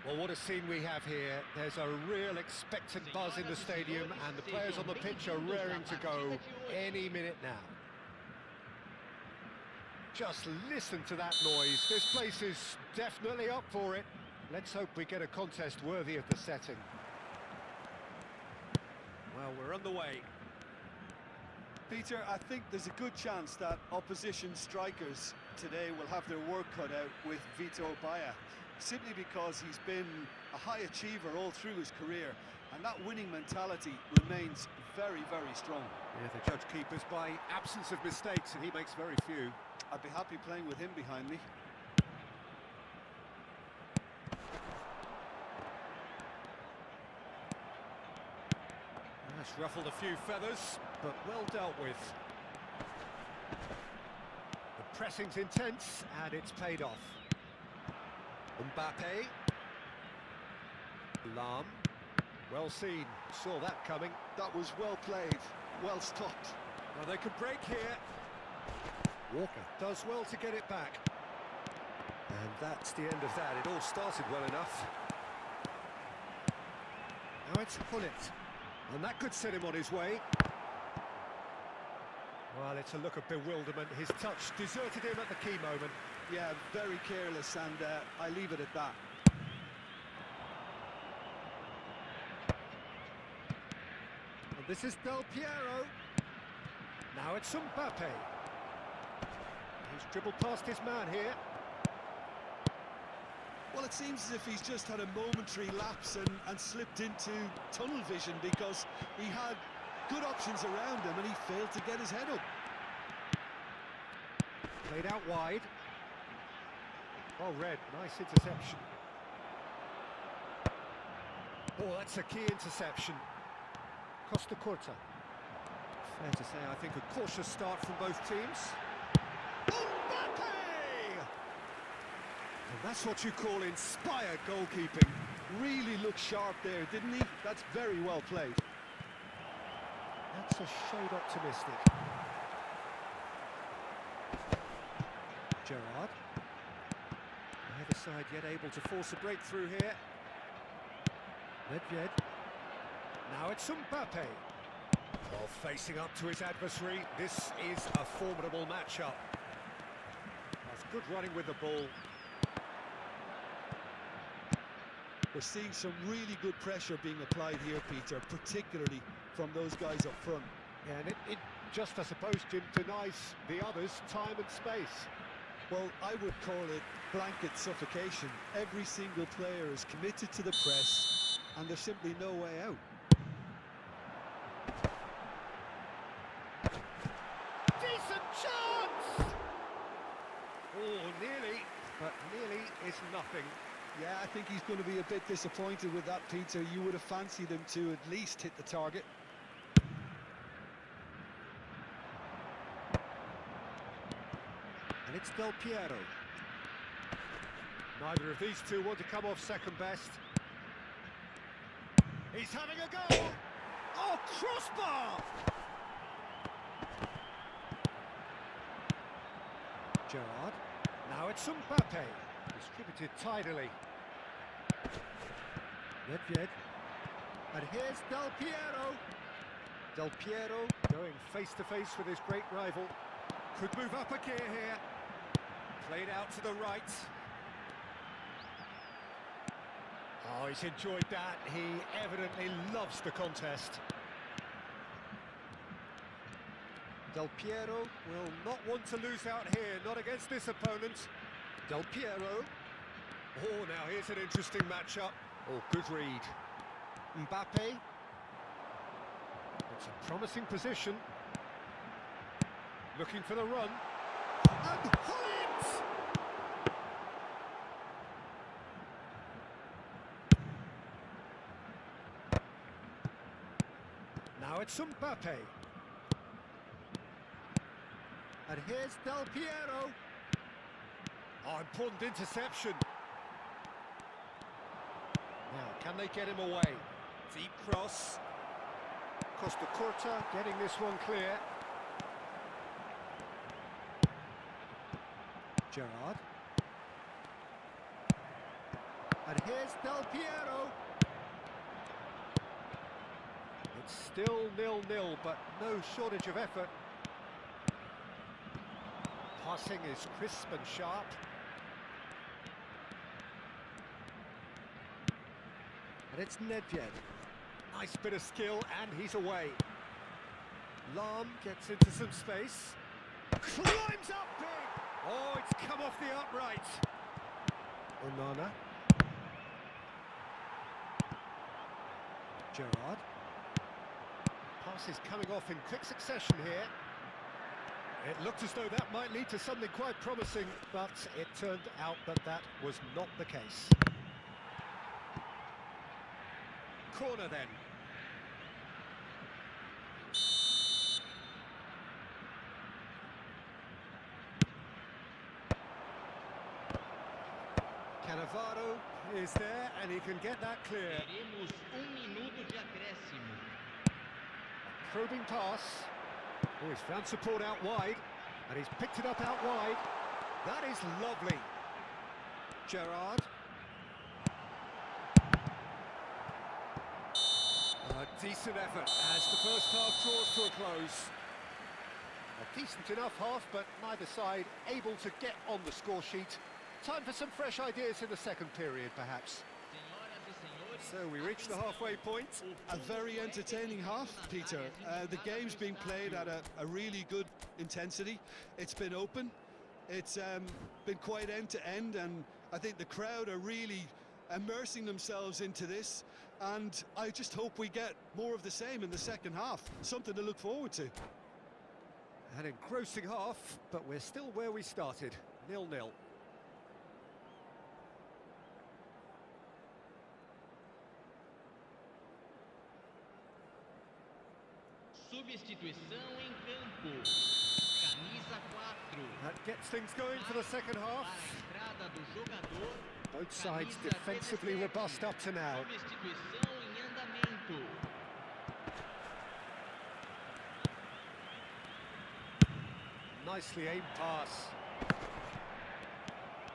Well, what a scene we have here. There's a real expectant buzz in the stadium, and the players on the pitch are raring to go any minute now. Just listen to that noise. This place is definitely up for it. Let's hope we get a contest worthy of the setting. Well, we're underway. Peter, I think there's a good chance that opposition strikers today will have their work cut out with Vito Baia, simply because he's been a high achiever all through his career, and that winning mentality remains very, very strong. Yeah, the judge keepers by absence of mistakes, and he makes very few. I'd be happy playing with him behind me. That's ruffled a few feathers, but well dealt with. The pressing's intense, and it's paid off. Mbappe. Lam. Well seen. Saw that coming. That was well played, well stopped. Well, they could break here. Walker does well to get it back. And that's the end of that. It all started well enough. Now it's Hullet. And that could set him on his way. Well, it's a look of bewilderment. His touch deserted him at the key moment. Yeah, very careless, and I leave it at that. And this is Del Piero. Now it's Mbappe. He's dribbled past his man here. Well, it seems as if he's just had a momentary lapse and slipped into tunnel vision, because he had good options around him and he failed to get his head up. Played out wide. Oh, Red, nice interception. Oh, that's a key interception. Costa Curta. Fair to say, I think a cautious start from both teams. Mbappe! And that's what you call inspired goalkeeping. Really looked sharp there, didn't he? That's very well played. That's a shade optimistic. Gerrard. Neither side yet able to force a breakthrough here. Nedved. Now it's Mbappe. Well, facing up to his adversary, this is a formidable matchup. That's good running with the ball. We're seeing some really good pressure being applied here, Peter, particularly from those guys up front. Yeah, and it just, I suppose, Jim, denies the others time and space. Well, I would call it blanket suffocation. Every single player is committed to the press, and there's simply no way out. Decent chance! Oh, nearly, but nearly is nothing. Yeah, I think he's going to be a bit disappointed with that, Peter. You would have fancied him to at least hit the target. And it's Del Piero. Neither of these two want to come off second best. He's having a go! Oh, crossbar! Gerrard. Now it's Mbappe. Distributed tidily. Nedved. And here's Del Piero. Del Piero going face to face with his great rival. Could move up a gear here. Played out to the right. Oh, he's enjoyed that. He evidently loves the contest. Del Piero will not want to lose out here, not against this opponent. Del Piero. Oh, now here's an interesting matchup. Oh, good read. Mbappe. It's a promising position. Looking for the run. And Hullet! Now it's Mbappe. And here's Del Piero. Oh, important interception. Now, can they get him away? Deep cross. Costa Curta getting this one clear. Gerrard. And here's Del Piero. It's still 0-0, but no shortage of effort. Passing is crisp and sharp. And it's Nedved. Nice bit of skill, and he's away. Lahm gets into some space. Climbs up big! Oh, it's come off the upright. Onana. Gerrard. Pass is coming off in quick succession here. It looked as though that might lead to something quite promising, but it turned out that that was not the case. Corner then. Cannavaro is there, and he can get that clear. Probing pass. Oh, he's found support out wide, and he's picked it up out wide. That is lovely. Gerrard. A decent effort as the first half draws to a close. A decent enough half, but neither side able to get on the score sheet. Time for some fresh ideas in the second period, perhaps. So we reach the halfway point. A very entertaining half, Peter. The game's being played at a really good intensity. It's been open. It's been quite end-to-end, and I think the crowd are really immersing themselves into this. And I just hope we get more of the same in the second half. Something to look forward to. An engrossing half, but we're still where we started. 0-0. Substituição em campo. Camisa 4. That gets things going for the second half. A entrada do jogador. Both sides defensively robust up to now. Substituição em andamento. Nicely aimed pass.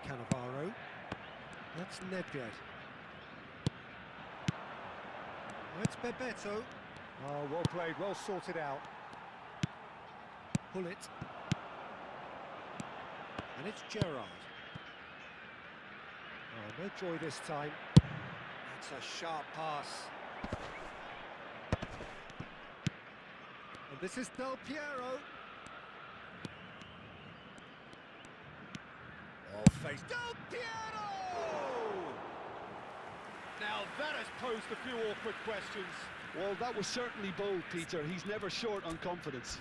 Cannavaro. That's Nedved. It's Bebeto. Oh, well played, well sorted out. Pull it. And it's Gerrard. Oh, no joy this time. That's a sharp pass. And this is Del Piero. Oh, face Del Piero! Now that has posed a few awkward questions. Well, that was certainly bold, Peter. He's never short on confidence.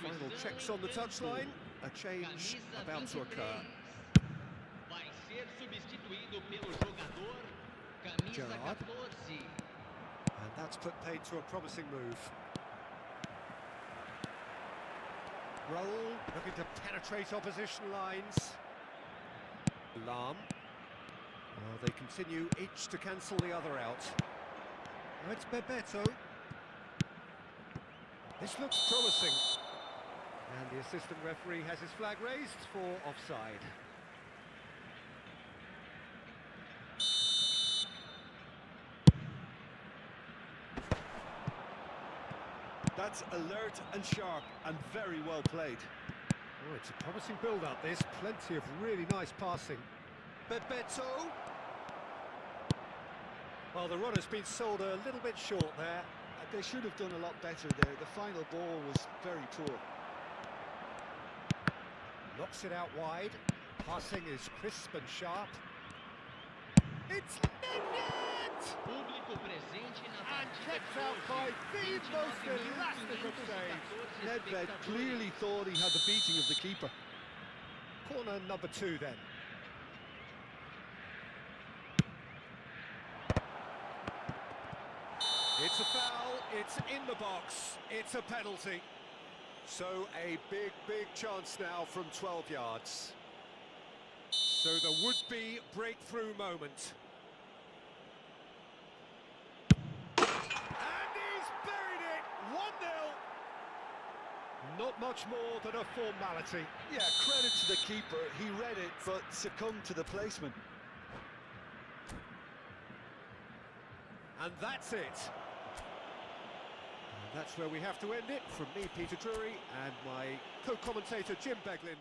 Final checks on the touchline. A change about to occur. Vai ser substituído pelo jogador camisa Gerrard. 14. And that's put paid to a promising move. Raul looking to penetrate opposition lines. Lahm. Well, they continue each to cancel the other out. Now it's Bebeto. This looks promising. And the assistant referee has his flag raised for offside. That's alert and sharp and very well played. Oh, it's a promising build-up, this. Plenty of really nice passing. Bebeto. Well, the run has been sold a little bit short there. they should have done a lot better there. The final ball was very poor. Knocks it out wide. Passing is crisp and sharp. It's net! Público presente na And partida kept de out hoje. by the most elastic of saves. 29.514 Nedved espectadores. clearly thought he had the beating of the keeper. Corner number 2 then. It's a foul, it's in the box, it's a penalty. So a big chance now from 12 yards. So the would-be breakthrough moment. And he's buried it! 1-0. Not much more than a formality. Yeah, credit to the keeper. He read it, but succumbed to the placement. And that's it. And that's where we have to end it. From me, Peter Drury, and my co-commentator, Jim Beglin.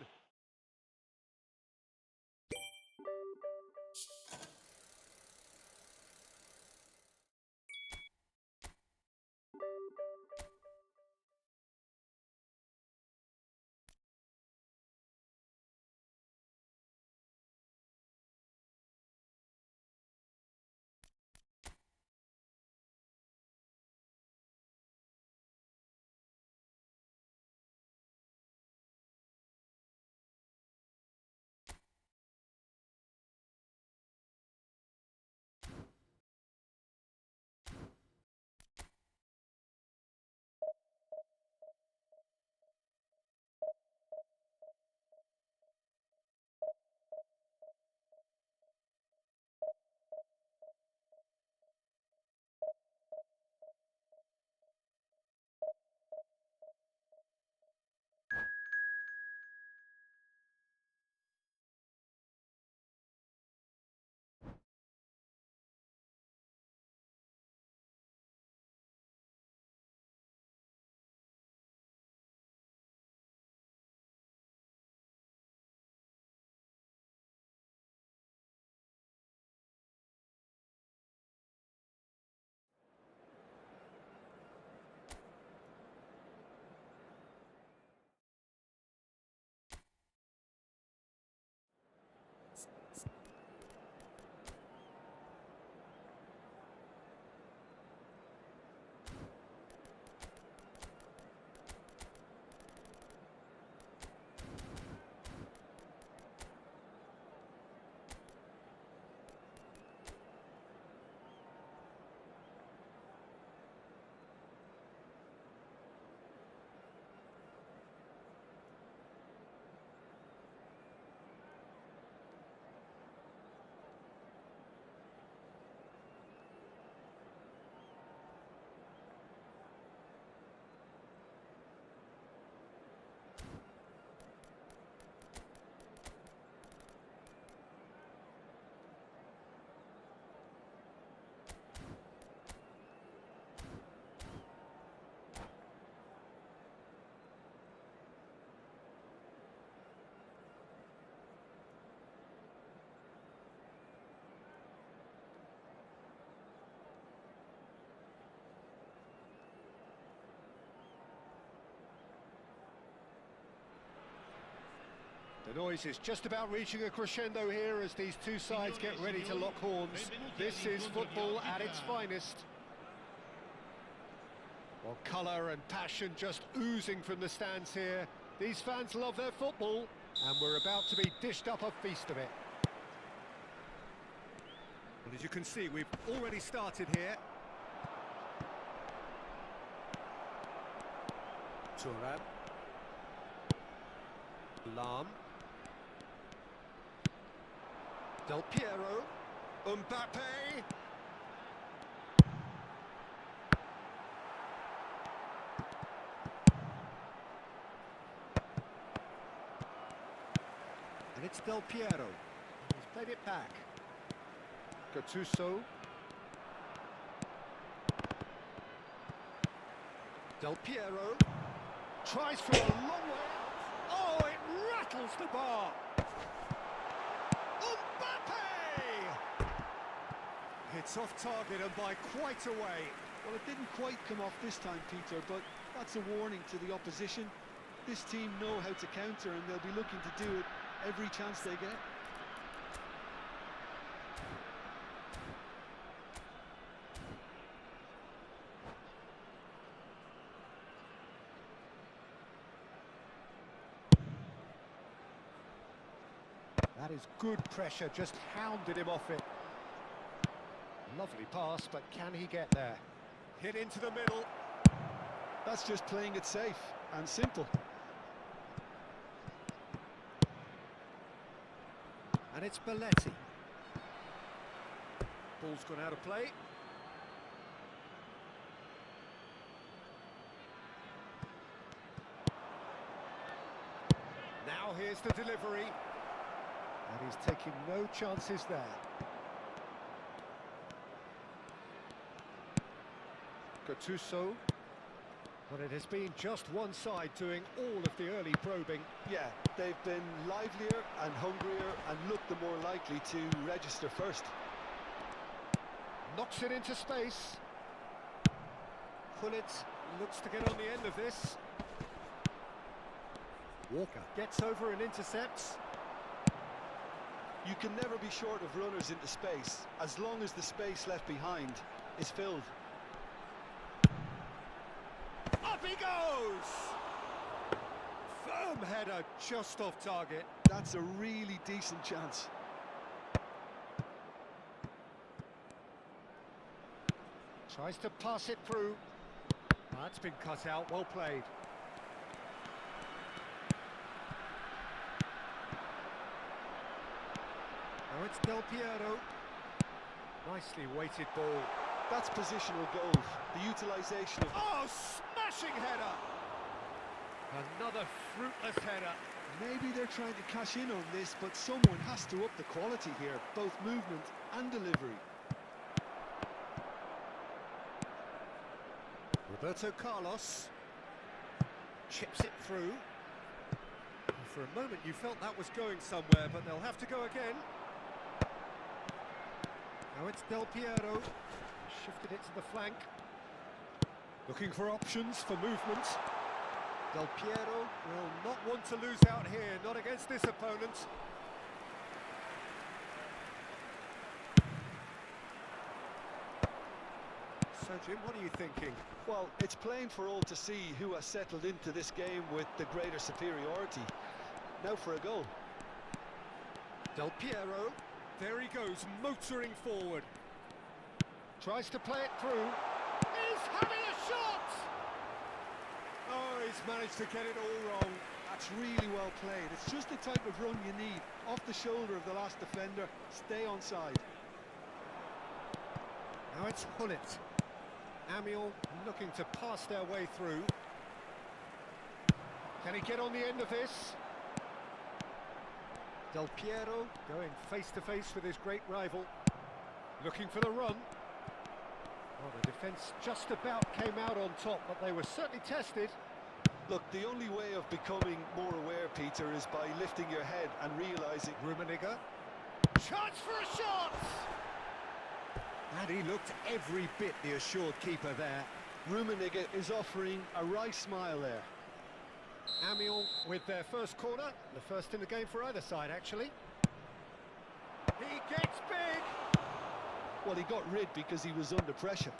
The noise is just about reaching a crescendo here as these two sides get ready to lock horns. This is football at its finest. Well, colour and passion just oozing from the stands here. These fans love their football, and we're about to be dished up a feast of it. Well, as you can see, we've already started here. Thuram. Lam. Del Piero. Mbappe. And it's Del Piero. He's played it back. Gattuso. Del Piero. Tries for a long way out. Oh, it rattles the bar. Mbappe! It's off target and by quite a way. Well, it didn't quite come off this time, Peter, but that's a warning to the opposition. This team know how to counter, and they'll be looking to do it every chance they get. That is good pressure, just hounded him off it. Lovely pass, but can he get there? Hit into the middle. That's just playing it safe and simple. And it's Belletti. Ball's gone out of play. Now here's the delivery. And he's taking no chances there. Gattuso. But it has been just one side doing all of the early probing. Yeah, they've been livelier and hungrier and looked the more likely to register first. Knocks it into space. Gullit looks to get on the end of this. Walker gets over and intercepts. You can never be short of runners into space, as long as the space left behind is filled. Up he goes! Firm header, just off target. That's a really decent chance. Tries to pass it through. That's been cut out, well played. Now it's Del Piero. Nicely weighted ball. That's positional goal. The utilisation of... Oh, smashing header! Another fruitless header. Maybe they're trying to cash in on this, but someone has to up the quality here, both movement and delivery. Roberto Carlos chips it through. For a moment you felt that was going somewhere, but they'll have to go again. Now it's Del Piero. Shifted it to the flank. Looking for options for movement. Del Piero will not want to lose out here, not against this opponent. So Jim, what are you thinking? Well, it's plain for all to see who has settled into this game with the greater superiority. Now for a goal. Del Piero, there he goes, motoring forward. Tries to play it through. He's having a shot! Oh, he's managed to get it all wrong. That's really well played. It's just the type of run you need. Off the shoulder of the last defender, stay onside. Now it's Gullit. Amiel looking to pass their way through. Can he get on the end of this? Del Piero going face to face with his great rival. Looking for the run. Well, the defence just about came out on top, but they were certainly tested. Look, the only way of becoming more aware, Peter, is by lifting your head and realising... Rummenigge. Chance for a shot! And he looked every bit the assured keeper there. Rummenigge is offering a wry smile there. Amiel with their first corner, the first in the game for either side, actually. He gets big! Well, he got rid because he was under pressure.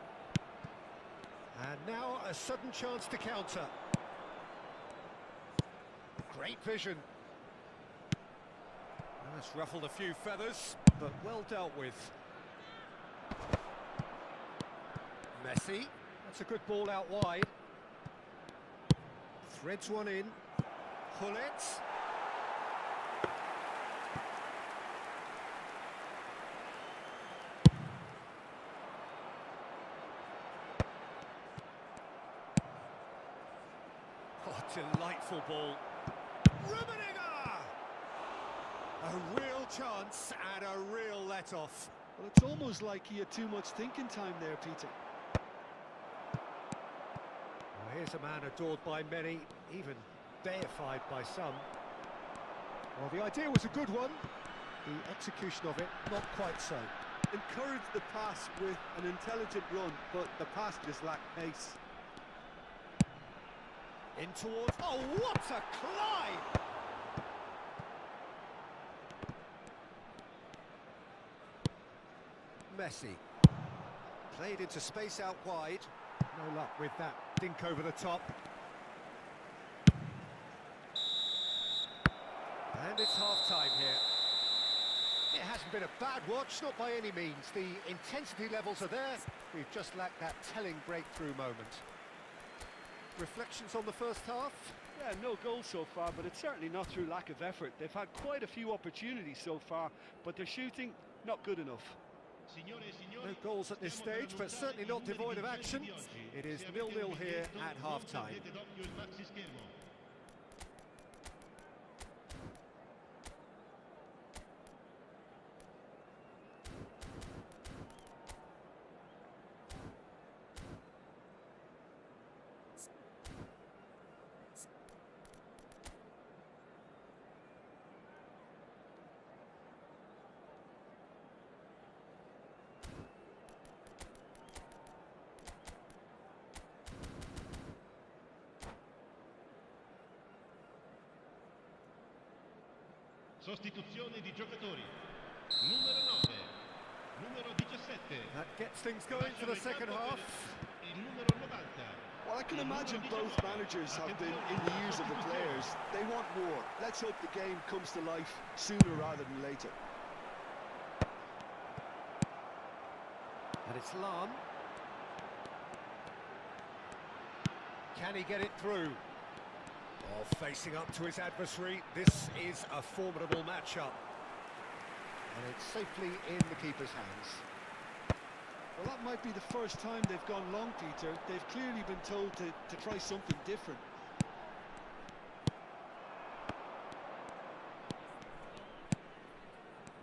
And now a sudden chance to counter. Great vision. That's ruffled a few feathers, but well dealt with. Messi, that's a good ball out wide. Threads one in. Gullit. Oh, delightful ball. Rummenigge! A real chance and a real let-off. Well, it's almost like he had too much thinking time there, Peter. Well, here's a man adored by many, even deified by some. Well, the idea was a good one. The execution of it, not quite so. encouraged the pass with an intelligent run, but the pass just lacked pace. In towards... Oh, what a climb! Messi. Played into space out wide. No luck with that dink over the top. And it's half-time here. It hasn't been a bad watch, not by any means. The intensity levels are there. We've just lacked that telling breakthrough moment. Reflections on the first half? Yeah, no goals so far, but it's certainly not through lack of effort. They've had quite a few opportunities so far, but their shooting, not good enough. No goals at this stage, but certainly not devoid of action. It is 0-0 here at half-time. Sostituzione di giocatori. Numero 9, numero 17. That gets things going for the second half. Il numero 90. Well, I can imagine both managers have been in the ears of the players. They want more. Let's hope the game comes to life sooner rather than later. And it's Lam. Can he get it through? Oh, facing up to his adversary, this is a formidable matchup. And it's safely in the keeper's hands. Well, that might be the first time they've gone long, Peter. They've clearly been told to try something different.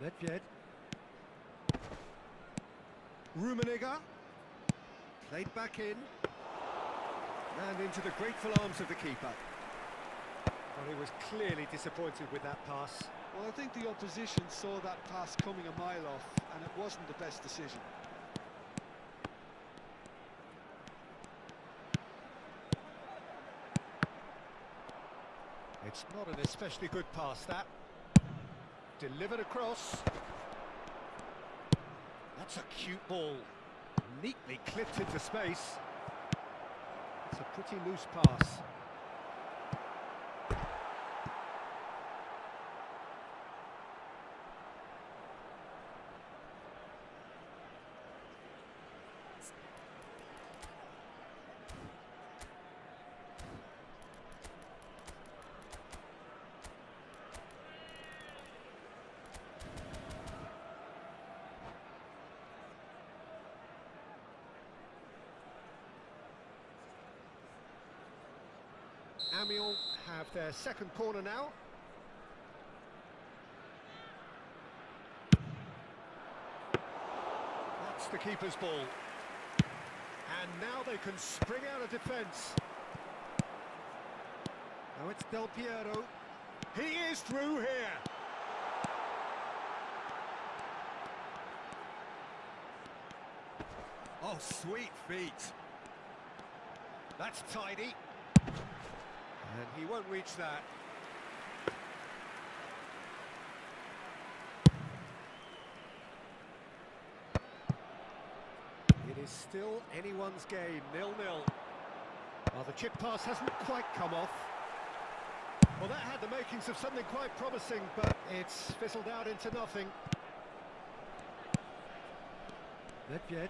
Nedved. Rummenigge. Played back in. And into the grateful arms of the keeper. Well, he was clearly disappointed with that pass. Well, I think the opposition saw that pass coming a mile off, and it wasn't the best decision. It's not an especially good pass, that. Delivered across. That's a cute ball. Neatly clipped into space. It's a pretty loose pass. Amiens have their second corner now. That's the keeper's ball. And now they can spring out of defence. Now it's Del Piero. He is through here. Oh, sweet feet. That's tidy. And he won't reach that. It is still anyone's game, 0-0. Well, the chip pass hasn't quite come off. Well, that had the makings of something quite promising, but it's fizzled out into nothing. Nedved.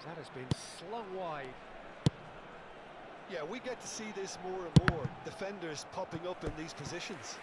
That has been slung wide. Yeah, we get to see this more and more. Defenders popping up in these positions.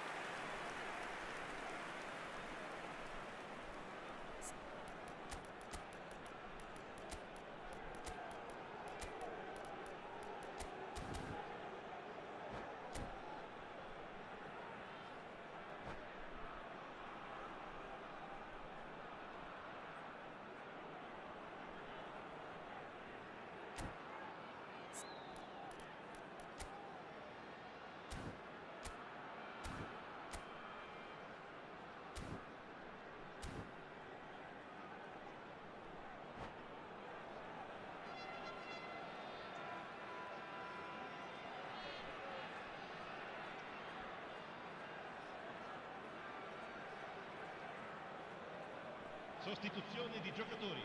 Sostituzione di giocatori.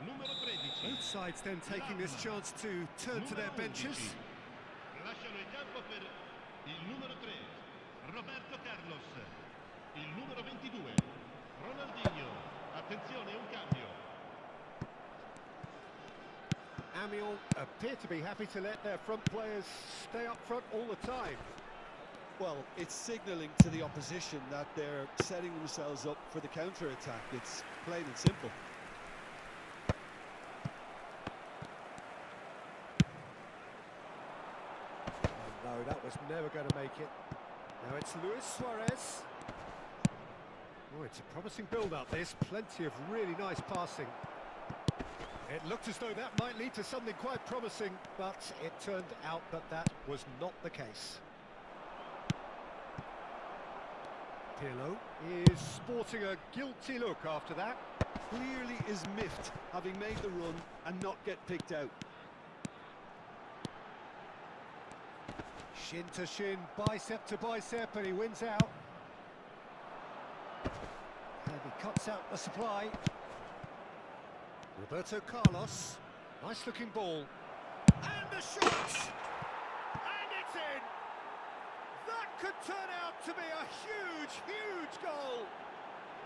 Numero 13. Both sides then taking this chance to turn to their benches. Lasciano il campo per il numero 3, Roberto Carlos. Il numero 22, Ronaldinho. Attenzione, un cambio. Amiens appear to be happy to let their front players stay up front all the time. Well, it's signalling to the opposition that they're setting themselves up for the counter-attack. It's plain and simple. Oh, no, that was never going to make it. Now it's Luis Suarez. Oh, it's a promising build-up, this. Plenty of really nice passing. It looked as though that might lead to something quite promising, but it turned out that that was not the case. Pirlo is sporting a guilty look after that. Clearly is miffed, having made the run and not get picked out. Shin to shin, bicep to bicep, and he wins out. And he cuts out the supply. Roberto Carlos, nice looking ball. And the shot! And it's in! That could turn out to be a huge, huge goal!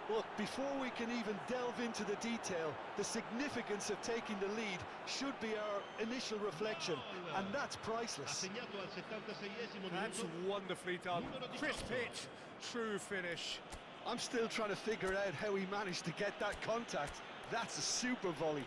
Look, before we can even delve into the detail, the significance of taking the lead should be our initial reflection, and that's priceless. Assegnato al 76esimo That's minuto. wonderfully done. Numero 18. Crisp hit, true finish. I'm still trying to figure out how he managed to get that contact. That's a super volley.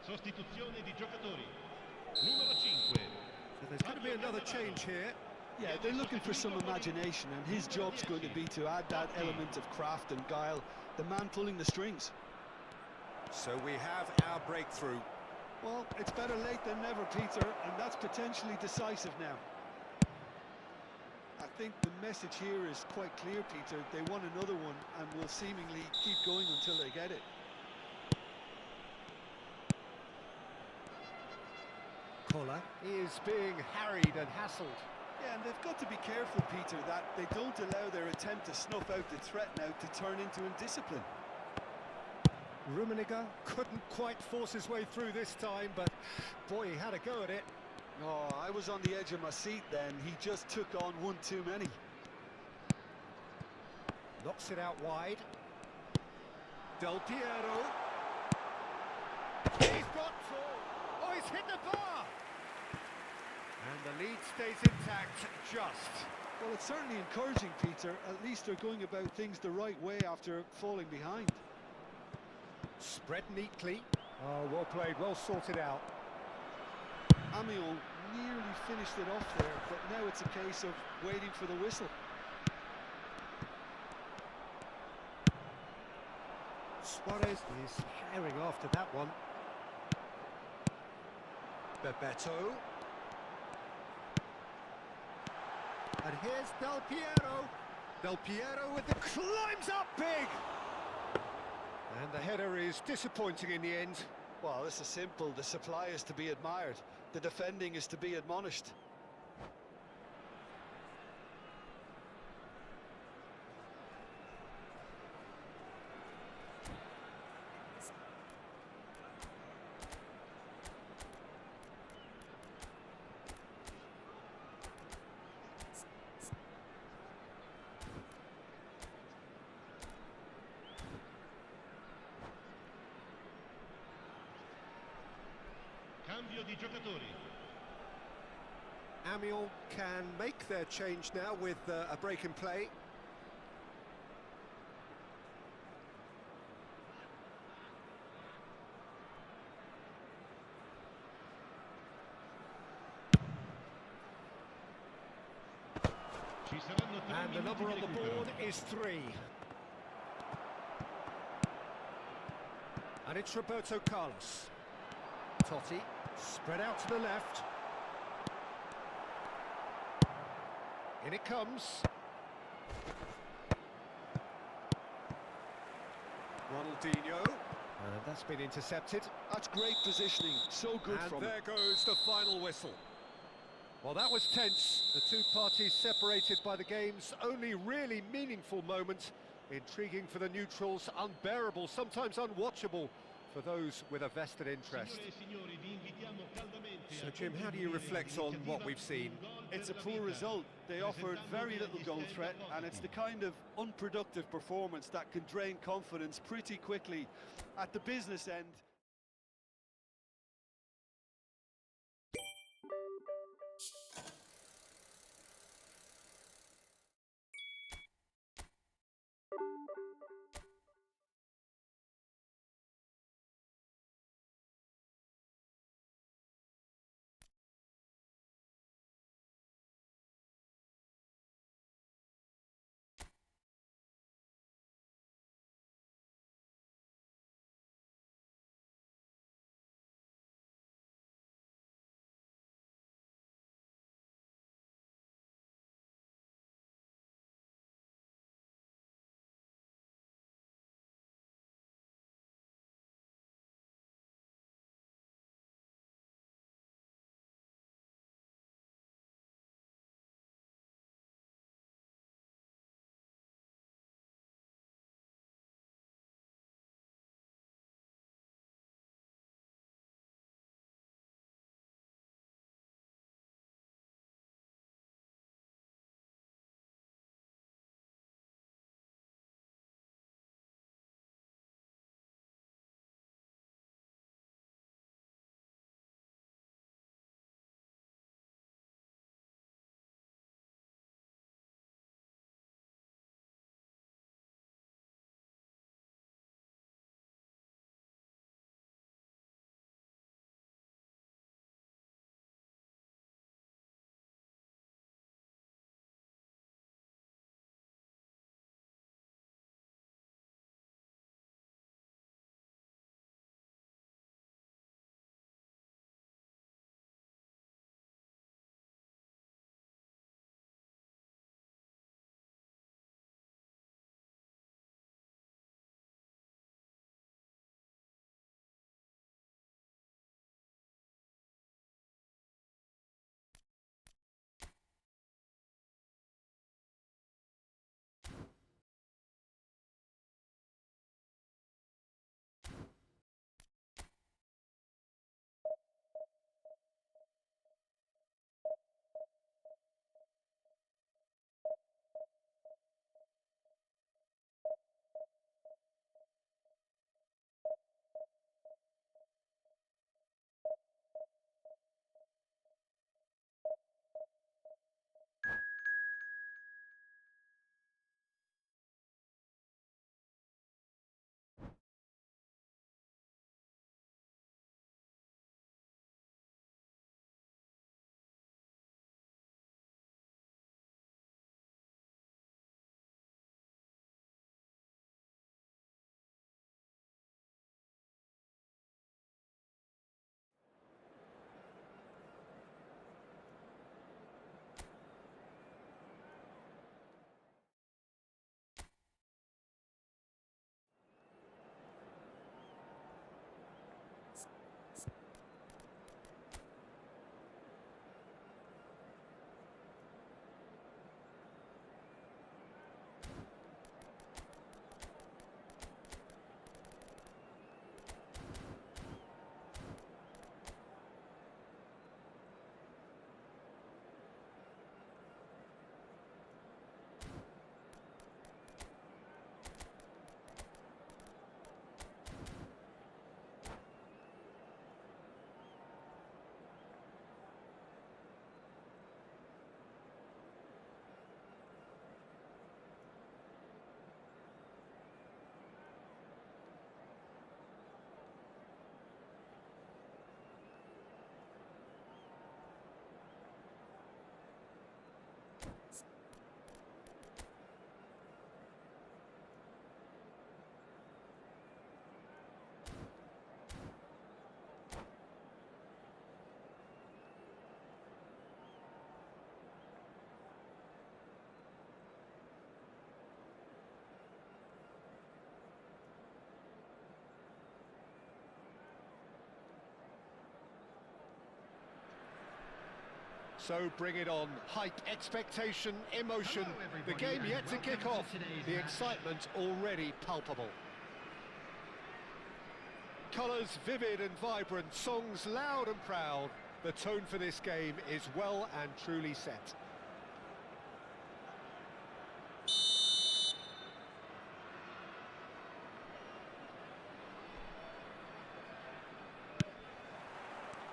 Sostituzione di giocatori. Numero 5. So there's going to be another change here. Yeah, they're looking for some imagination, and his job's going to be to add that element of craft and guile, the man pulling the strings. So we have our breakthrough. Well, it's better late than never, Peter, and that's potentially decisive now. I think the message here is quite clear, Peter. They want another one and will seemingly keep going until they get it. Kola is being harried and hassled. Yeah, and they've got to be careful, Peter, that they don't allow their attempt to snuff out the threat now to turn into indiscipline. Rummenigge couldn't quite force his way through this time, but boy, he had a go at it. Oh, I was on the edge of my seat then. He just took on one too many. Knocks it out wide. Del Piero. He's got through. Oh, he's hit the bar. And the lead stays intact, just. Well, it's certainly encouraging, Peter. At least they're going about things the right way after falling behind. Spread neatly. Oh, well played, well sorted out. Amiens nearly finished it off there, but now it's a case of waiting for the whistle. Suarez is herring after that one. Bebeto. And here's Del Piero. Del Piero with the climbs up big. And the header is disappointing in the end. Well, this is simple. The supply is to be admired. The defending is to be admonished. Cambio di giocatori. Amiens can make their change now with a break in play. Ci saranno 3 And the minuti number di on the recupero. board is 3. And it's Roberto Carlos. Totti, spread out to the left. In it comes. Ronaldinho. And that's been intercepted. That's great positioning, so good And from him. there goes the final whistle. Well, that was tense. The two parties separated by the game's only really meaningful moment. Intriguing for the neutrals, unbearable, sometimes unwatchable for those with a vested interest. Signore e signori, vi invitiamo caldamente So, a Jim, how do you reflect on what we've seen? It's a poor result. They offered very little goal threat, and it's the kind of unproductive performance that can drain confidence pretty quickly at the business end. So bring it on. Hype, expectation, emotion. Hello, The everybody, game and yet to kick welcome to off. today's The match. excitement already palpable. Colours vivid and vibrant, songs loud and proud. The tone for this game is well and truly set.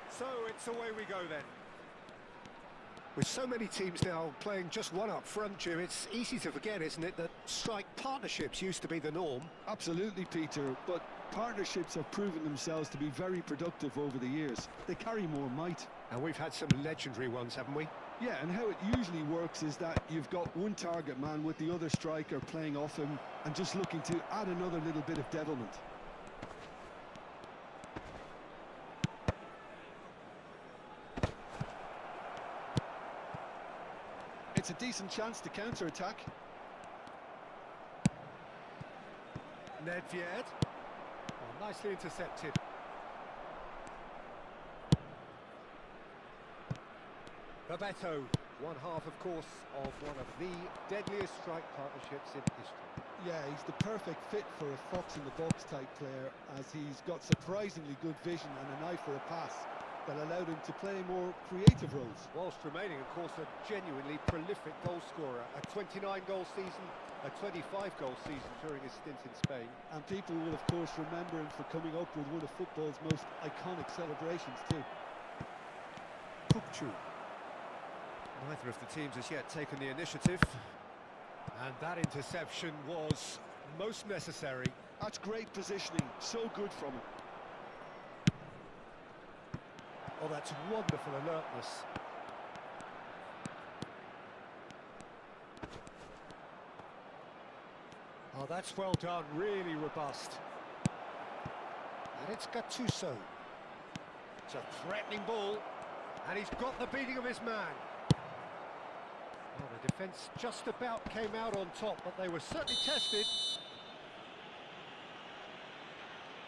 So it's away we go then. With so many teams now playing just one up front, Jim, it's easy to forget, isn't it, that strike partnerships used to be the norm. Absolutely, Peter, but partnerships have proven themselves to be very productive over the years. They carry more might. And we've had some legendary ones, haven't we? Yeah, and how it usually works is that you've got one target man with the other striker playing off him and just looking to add another little bit of devilment. It's a decent chance to counter-attack. Nedved. Oh, nicely intercepted. Bebeto. One half, of course, of one of the deadliest strike partnerships in history. Yeah, he's the perfect fit for a fox-in-the-box type player, as he's got surprisingly good vision and an eye for a pass that allowed him to play more creative roles. Whilst remaining, of course, a genuinely prolific goal scorer. A 29-goal season, a 25-goal season during his stint in Spain. And people will, of course, remember him for coming up with one of football's most iconic celebrations too. Pukchu. Neither of the teams has yet taken the initiative. And that interception was most necessary. That's great positioning, so good from him. Oh, that's wonderful alertness. Oh, that's well done, really robust. And it's Gattuso. It's a threatening ball, and he's got the beating of his man. Well, the defence just about came out on top, but they were certainly tested.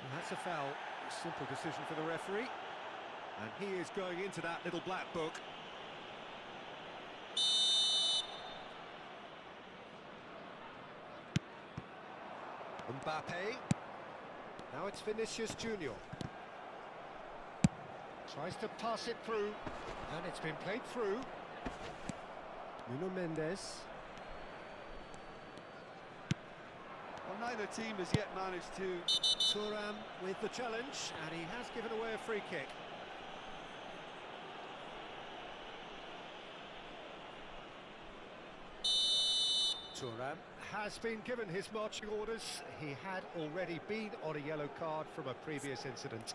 And that's a foul. A simple decision for the referee. And he is going into that little black book. Mbappe. Now it's Vinicius Junior. Tries to pass it through, and it's been played through. Nuno Mendes. Well, neither team has yet managed to... Thuram with the challenge, and he has given away a free kick. Thuram has been given his marching orders. He had already been on a yellow card from a previous incident.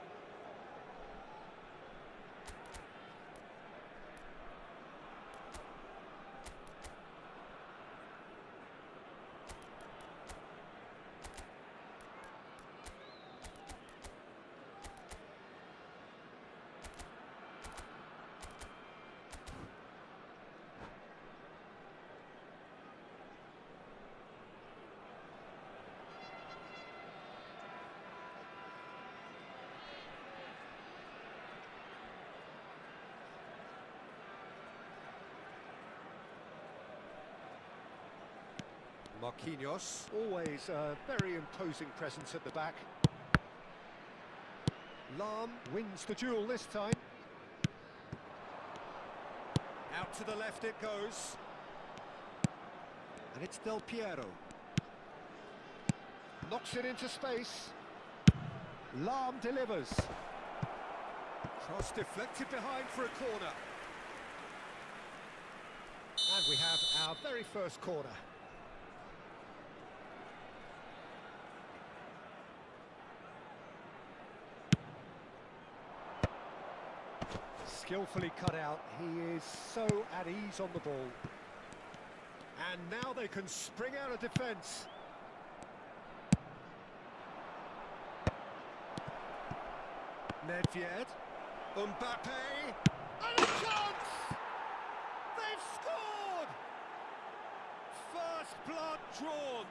Marquinhos, always a very imposing presence at the back. Lahm wins the duel this time. Out to the left it goes. And it's Del Piero. Knocks it into space. Lahm delivers. Cross deflected behind for a corner. And we have our very first corner. Skillfully cut out, he is so at ease on the ball. And now they can spring out of defence. Nedved, Mbappe, and a chance! They've scored! First blood drawn.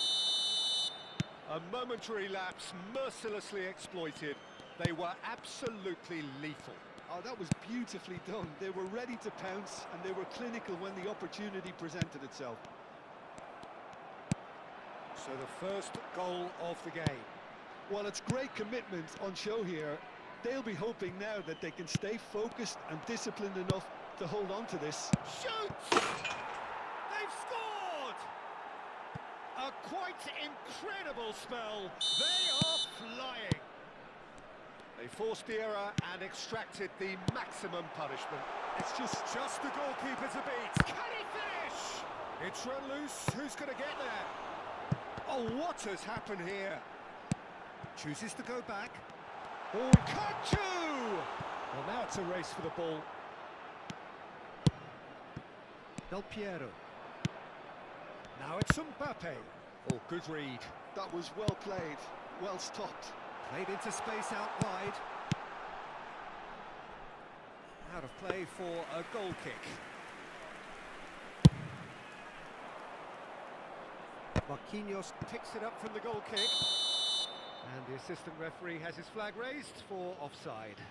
A momentary lapse mercilessly exploited. They were absolutely lethal. Oh, that was beautifully done. They were ready to pounce and they were clinical when the opportunity presented itself. So the first goal of the game. Well, it's great commitment on show here. They'll be hoping now that they can stay focused and disciplined enough to hold on to this. Shoots! They've scored! A quite incredible spell. They are flying. They forced the error and extracted the maximum punishment. It's Just the goalkeeper to beat. Can he finish? It's run loose. Who's going to get there? Oh, what has happened here? Chooses to go back. Oh, Kachu! Well, now it's a race for the ball. Del Piero. Now it's Mbappe. Oh, good read. That was well played, well stopped. Played into space out wide. Out of play for a goal kick. Marquinhos picks it up from the goal kick. And the assistant referee has his flag raised for offside.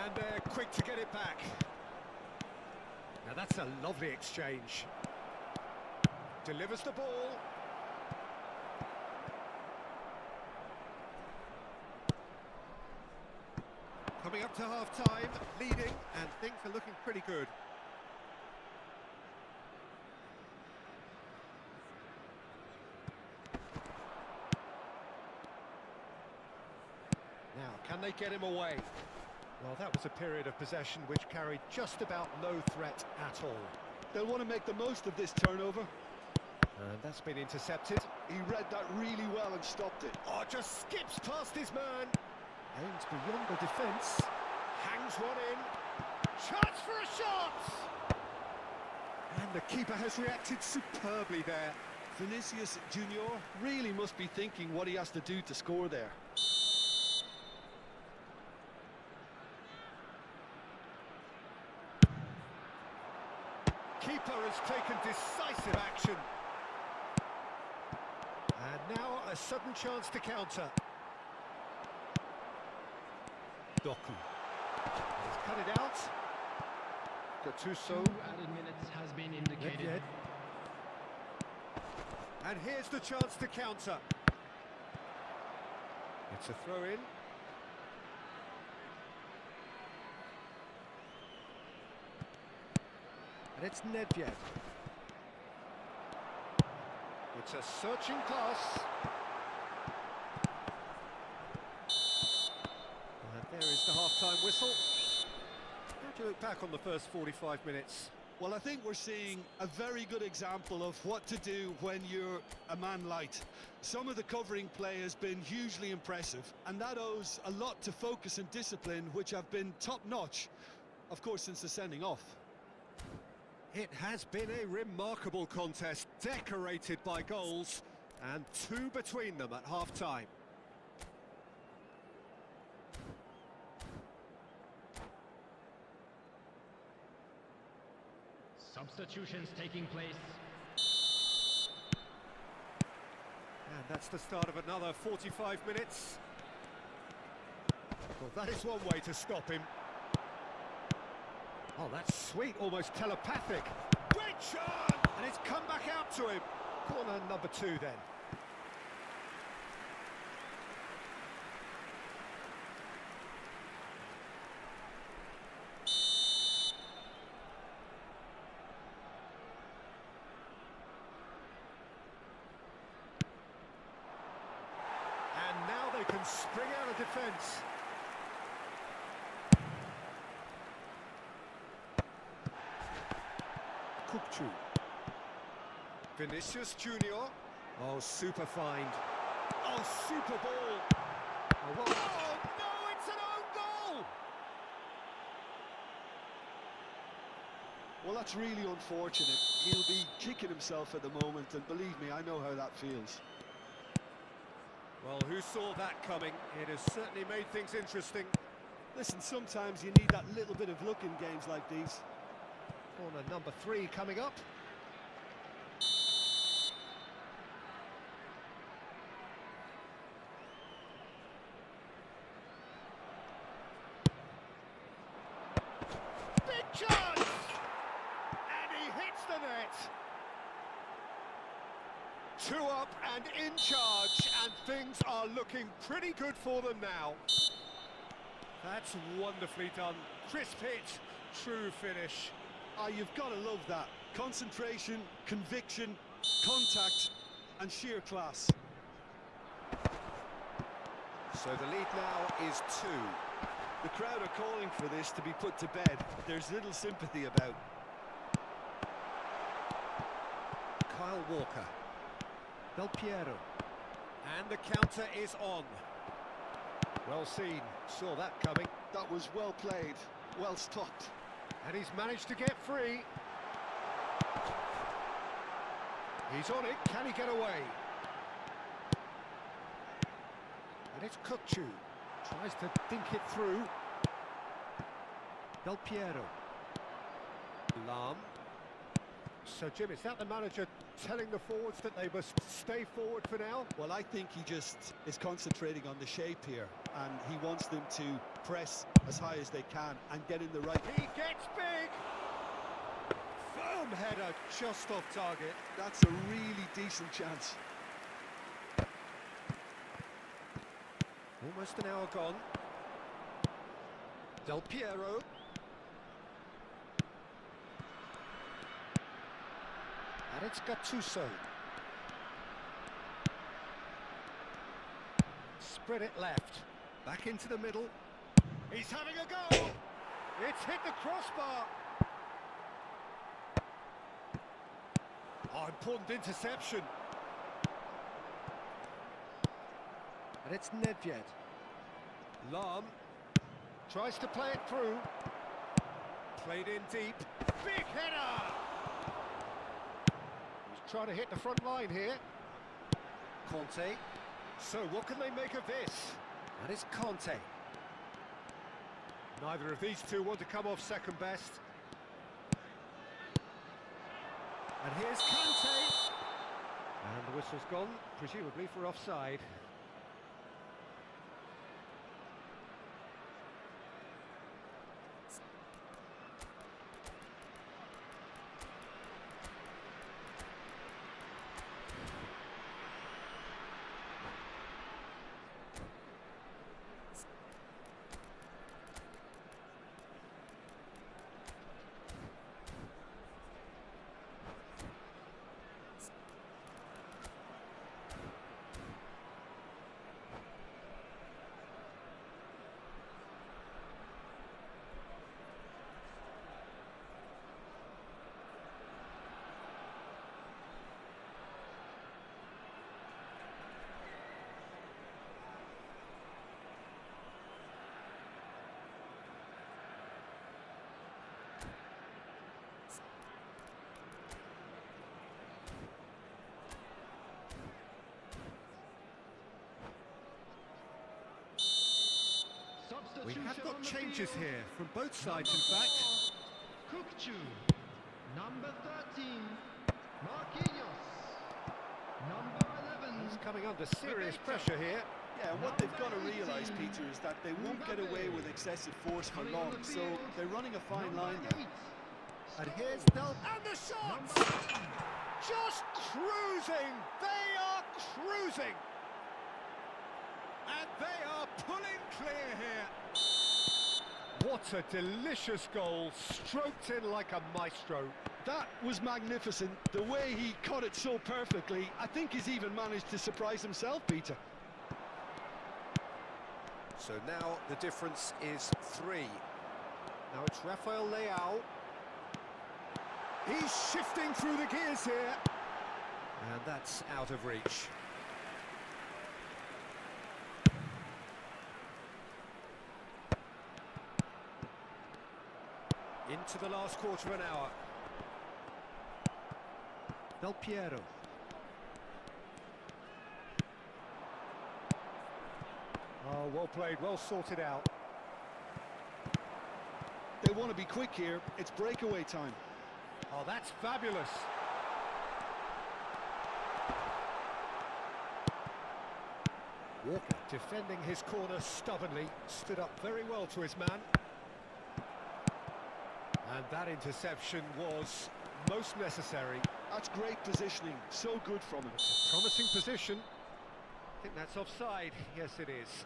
And they're quick to get it back. Now that's a lovely exchange. Delivers the ball. Coming up to half-time, leading, and things are looking pretty good. Now, can they get him away? Well, that was a period of possession which carried just about no threat at all. They'll want to make the most of this turnover. And that's been intercepted. He read that really well and stopped it. Oh, just skips past his man. Aims beyond the defence. Hangs one in. Chance for a shot! And the keeper has reacted superbly there. Vinicius Junior really must be thinking what he has to do to score there. Keeper has taken decisive action. And now a sudden chance to counter. Doku. He's cut it out. Gattuso. 2 added minutes has been indicated. Nedved. And here's the chance to counter. It's a throw-in. And it's Nedved. It's a searching pass. And there is the half-time whistle. How do you look back on the first 45 minutes? Well, I think we're seeing a very good example of what to do when you're a man light. Some of the covering play has been hugely impressive, and that owes a lot to focus and discipline, which have been top-notch, of course, since the sending off. It has been a remarkable contest, decorated by goals, and 2 between them at half-time. Substitutions taking place. And that's the start of another 45 minutes. Well, that is one way to stop him. Oh, that's sweet, almost telepathic. Great shot! And it's come back out to him. Corner number 2 then. And now they can spring out of defence. Kukçu. Vinicius Junior. Oh, super find. Oh, super ball. Oh, well. Oh, no, it's an own goal! Well, that's really unfortunate. He'll be kicking himself at the moment, and believe me, I know how that feels. Well, who saw that coming? It has certainly made things interesting. Listen, sometimes you need that little bit of luck in games like these. Corner number 3 coming up. the net. 2 up and in charge, and things are looking pretty good for them now. That's wonderfully done. Crisp hit, true finish. Ah, you've got to love that. Concentration, conviction, contact, and sheer class. So the lead now is 2. The crowd are calling for this to be put to bed. There's little sympathy about. Kyle Walker. Del Piero. And the counter is on. Well seen, saw that coming. That was well played, well stopped. And he's managed to get free. He's on it, can he get away? And it's Kukcu. Tries to dink it through. Del Piero. Lam. So, Jim, is that the manager telling the forwards that they must stay forward for now? Well, I think he just is concentrating on the shape here, and he wants them to press as high as they can and get in the right... He gets big! Firm header, just off target. That's a really decent chance. Almost an hour gone. Del Piero. And it's Gattuso. Spread it left. Back into the middle. He's having a go! It's hit the crossbar. Oh, important interception. And it's Nedved. Lam tries to play it through. Played in deep. Big header! He's trying to hit the front line here. Conte. So what can they make of this? That is Conte. Neither of these two want to come off second best. And here's Conte. And the whistle's gone, presumably for offside. We have got changes here from both sides, in fact. Kukcu, number 13, Marquinhos, number 11. He's coming under serious pressure here. Yeah, and what they've got to realise, Peter, is that they won't get away with excessive force for long, so they're running a fine line there. And here's Del... And the shot! Just cruising! They are cruising! And they are pulling clear here. What a delicious goal, stroked in like a maestro. That was magnificent. The way he caught it so perfectly, I think he's even managed to surprise himself, Peter. So now the difference is 3. Now it's Rafael Leao. He's shifting through the gears here. And that's out of reach. Into the last quarter of an hour. Del Piero. Oh, well played, well sorted out. They want to be quick here. It's breakaway time. Oh, that's fabulous. Walker defending his corner stubbornly, stood up very well to his man. And that interception was most necessary. That's great positioning, so good from him. Promising position. I think that's offside. Yes, it is.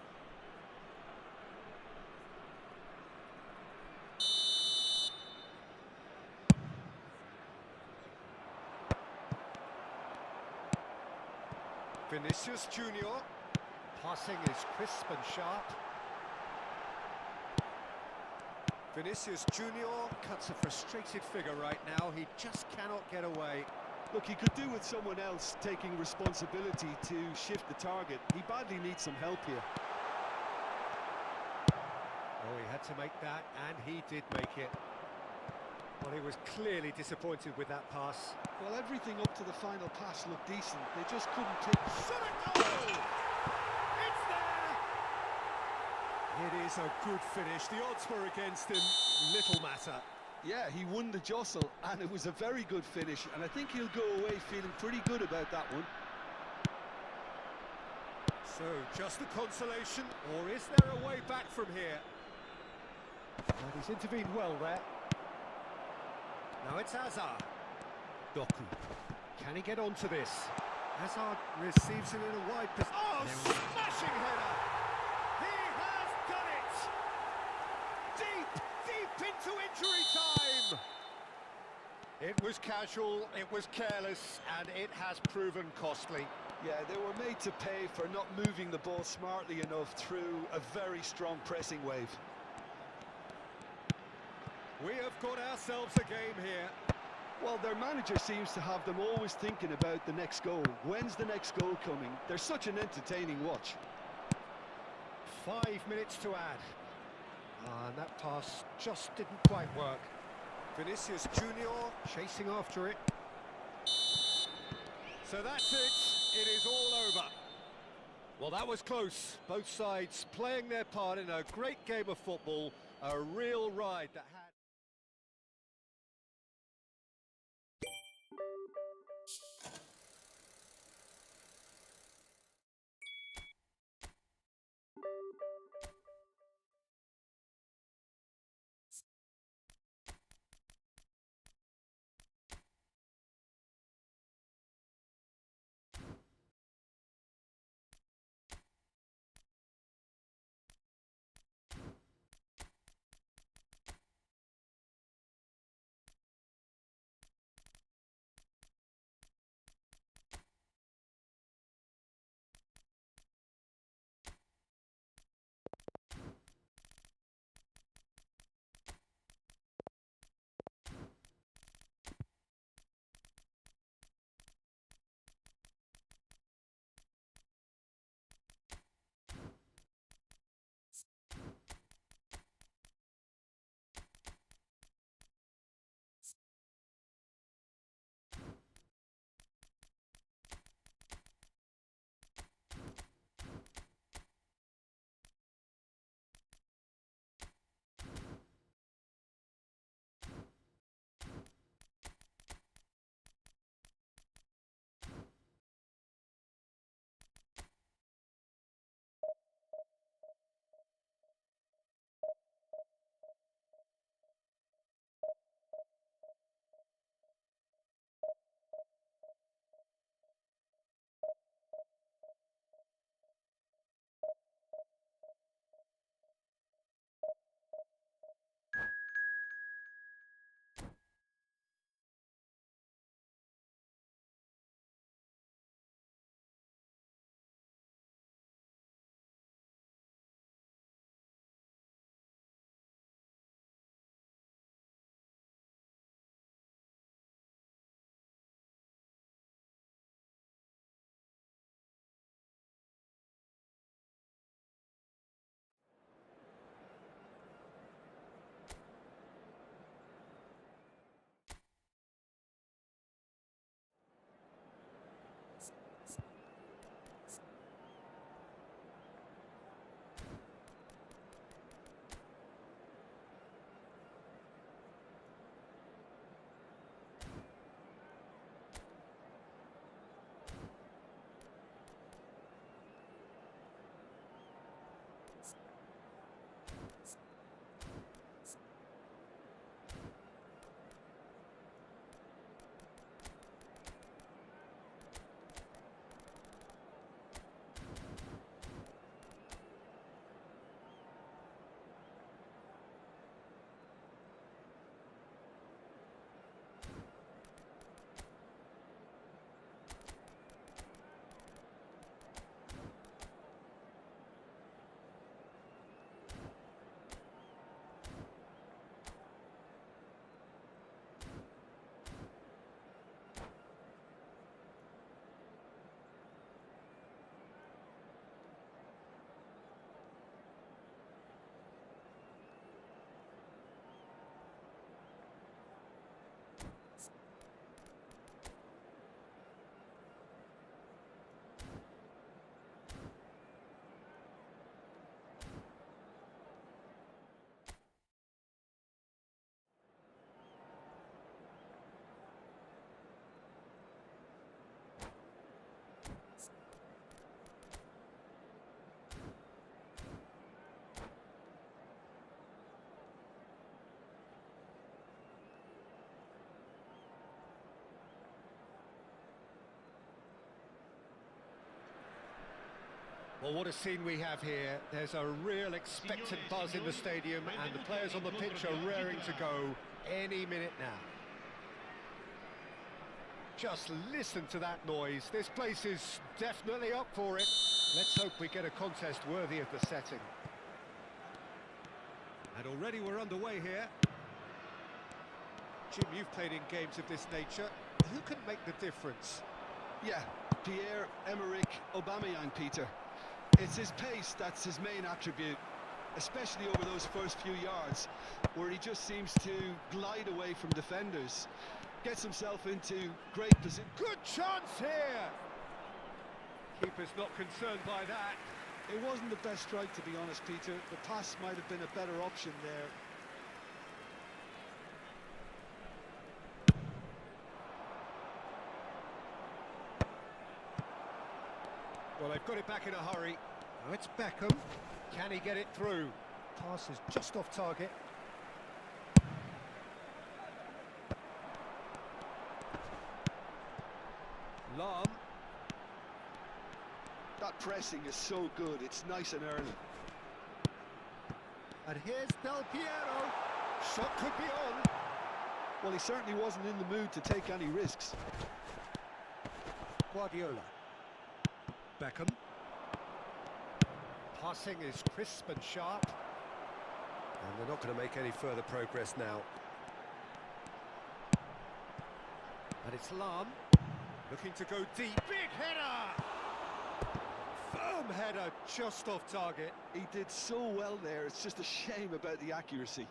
Vinicius Junior. Passing is crisp and sharp. Vinicius Junior cuts a frustrated figure right now. He just cannot get away. Look, he could do with someone else taking responsibility to shift the target. He badly needs some help here. Oh, he had to make that, and he did make it. Well, he was clearly disappointed with that pass. Well, everything up to the final pass looked decent. They just couldn't pick. Oh! It's there! It is a good finish. The odds were against him. Little matter. Yeah, he won the jostle, and it was a very good finish, and I think he'll go away feeling pretty good about that one. So, just the consolation, or is there a way back from here? And he's intervened well there. Now it's Hazard. Doku. Can he get onto this? Hazard receives it in a wide position. Oh, smashing header! He has done it! Deep into injury time! It was casual, it was careless, and it has proven costly. Yeah, they were made to pay for not moving the ball smartly enough through a very strong pressing wave. We have got ourselves a game here. Well, their manager seems to have them always thinking about the next goal. When's the next goal coming? They're such an entertaining watch. 5 minutes to add. And that pass just didn't quite work. Vinicius Junior chasing after it. So that's it. It is all over. Well, that was close. Both sides playing their part in a great game of football. A real ride that had... Well, what a scene we have here. There's a real expectant buzz in the stadium, and the players on the pitch are raring to go any minute now. Just listen to that noise. This place is definitely up for it. Let's hope we get a contest worthy of the setting. And already we're underway here. Jim, you've played in games of this nature. Who can make the difference? Yeah, Pierre-Emerick Aubameyang, Peter. It's his pace that's his main attribute, especially over those first few yards, where he just seems to glide away from defenders. Gets himself into great position. Good chance here! Keeper's not concerned by that. It wasn't the best strike, to be honest, Peter. The pass might have been a better option there. Well, they've got it back in a hurry. Now it's Beckham. Can he get it through? Pass is just off target. Lam. That pressing is so good, it's nice and early. And here's Del Piero. Shot could be on. Well, he certainly wasn't in the mood to take any risks. Guardiola. Beckham. Passing is crisp and sharp. And they're not going to make any further progress now. And it's Lam. Looking to go deep. Big header! Firm header, just off target. He did so well there, it's just a shame about the accuracy.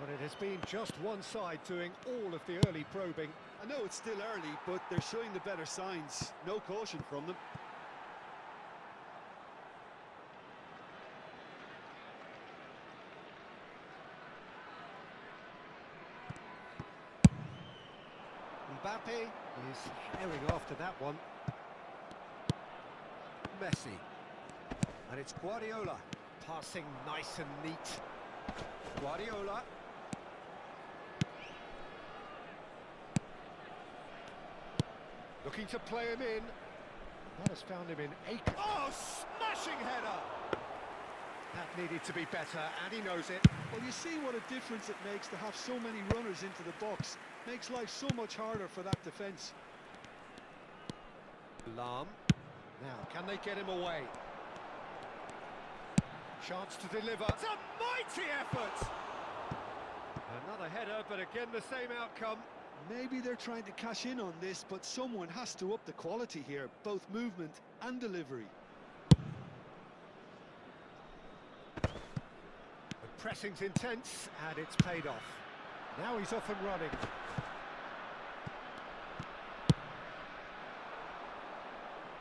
But it has been just one side doing all of the early probing. I know it's still early, but they're showing the better signs. No caution from them. Mbappe is herring after that one. Messi. And it's Guardiola. Passing nice and neat. Guardiola. Looking to play him in. That has found him in 8. Oh, smashing header! That needed to be better, and he knows it. Well, you see what a difference it makes to have so many runners into the box. Makes life so much harder for that defence. Lam. Now, can they get him away? Chance to deliver. It's a mighty effort! Another header, but again the same outcome. Maybe they're trying to cash in on this, but someone has to up the quality here, both movement and delivery. The pressing's intense, and it's paid off. Now he's off and running.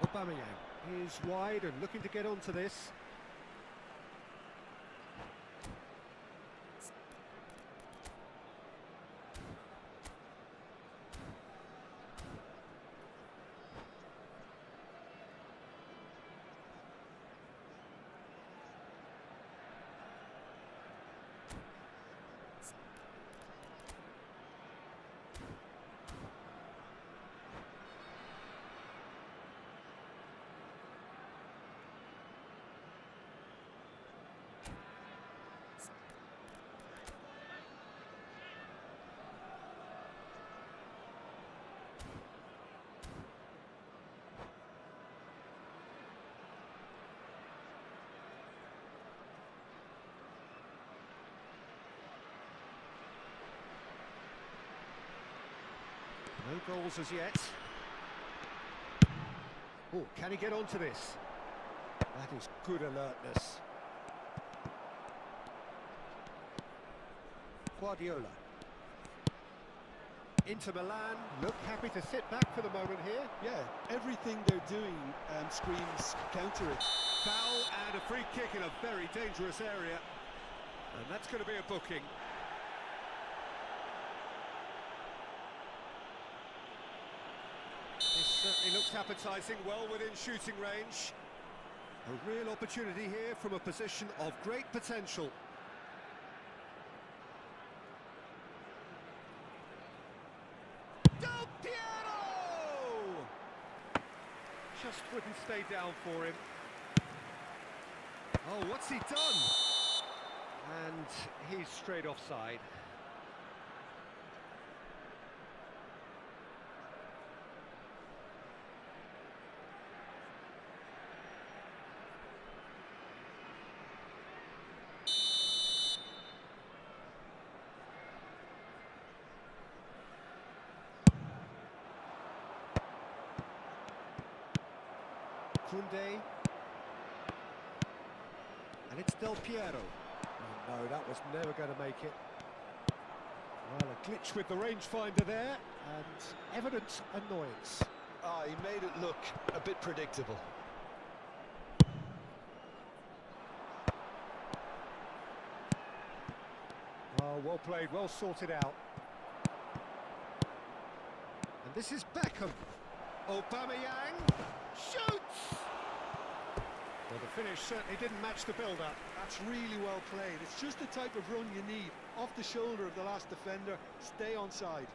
Aubameyang is wide and looking to get onto this. No goals as yet. Oh, can he get onto this? That is good alertness. Guardiola. Inter Milan look happy to sit back for the moment here. Yeah, everything they're doing screams counter it. Foul and a free kick in a very dangerous area. And that's going to be a booking. This certainly looks appetising, well within shooting range. A real opportunity here from a position of great potential. wouldn't stay down for him. Oh, what's he done? And he's straight offside. Koundé. And it's Del Piero. Oh, no, that was never going to make it. Well, a glitch with the rangefinder there, and evident annoyance. Ah, he made it look a bit predictable. Oh, well played, well sorted out. And this is Beckham. Aubameyang shoots! Well, the finish certainly didn't match the build-up. That's really well played. It's just the type of run you need. Off the shoulder of the last defender, stay onside.